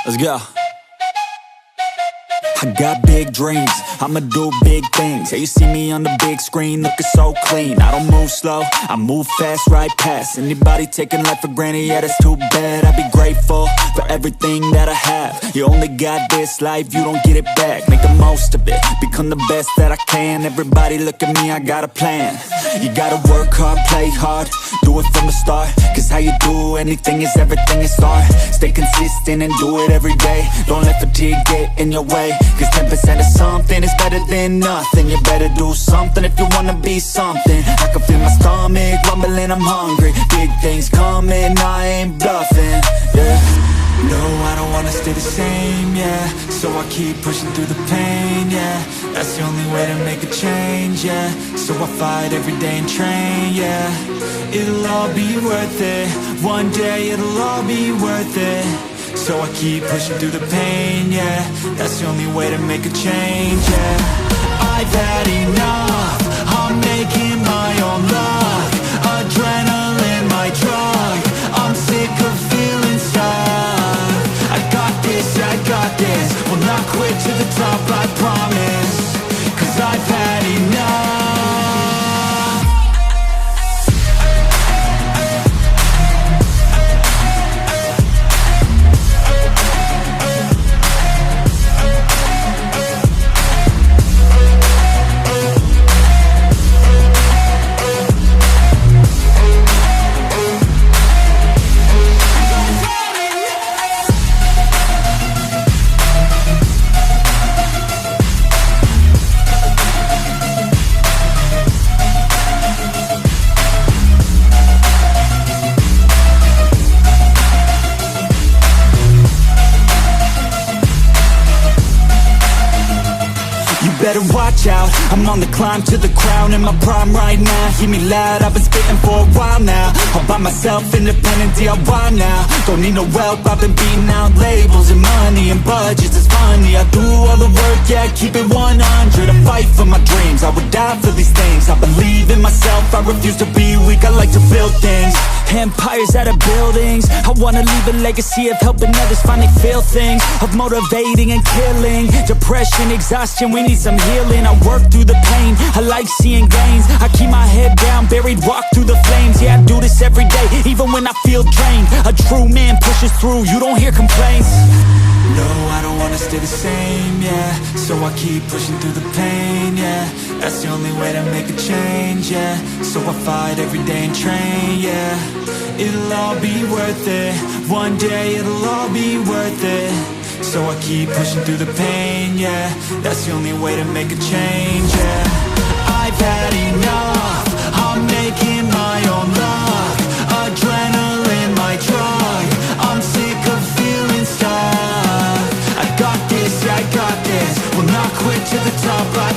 Let's go. I got big dreams, I'ma do big things. Yeah, you see me on the big screen looking so clean. I don't move slow, I move fast, right past anybody taking life for granted, yeah, that's too bad. I'd be grateful for everything that I have. You only got this life, you don't get it back. Make the most of it, become the best that I can. Everybody look at me, I got a plan. You gotta work hard, play hard, do it from the start. Cause how you do anything is everything is art. Stay consistent and do it every day. Don't let fatigue get in your way. Cause 10% of something is better than nothing. You better do something if you wanna be something. I can feel my stomach rumbling, I'm hungry. Big things coming, I ain't bluffing, yeah. No, I don't wanna stay the same, yeah. So I keep pushing through the pain, yeah. That's the only way to make a change, yeah. So I fight every day and train, yeah. It'll all be worth it. One day it'll all be worth it. So I keep pushing through the pain, yeah. That's the only way to make a change, yeah. I've had enough, I'm making my own luck. Adrenaline, my drug, I'm sick of feeling stuck. I got this, will not quit to the top, I promise. Cause I've had enough. Better watch out, I'm on the climb to the crown. In my prime right now, hear me loud, I've been spitting for a while now. All by myself, independent DIY now. Don't need no help, I've been beating out labels and money and budgets, it's funny. I do all the work, yeah, keep it 100. I fight for my dreams, I would die for these things. I believe in myself, I refuse to be weak, I like to build things. Empires out of buildings, I wanna leave a legacy of helping others finally feel things. Of motivating and killing, depression, exhaustion, we need some healing. I work through the pain, I like seeing gains. I keep my head down, buried, walk through the flames. Yeah, I do this every day, even when I feel drained. A true man pushes through, you don't hear complaints. No, I don't wanna stay the same, yeah. So I keep pushing through the pain, yeah. That's the only way to make a change, yeah. So I fight every day and train, yeah. It'll all be worth it. One day it'll all be worth it. So I keep pushing through the pain, yeah. That's the only way to make a change, yeah. I've had enough, I'm making my own luck. Adrenaline, my drug, I'm sick of feeling stuck. I got this, will not quit to the top, I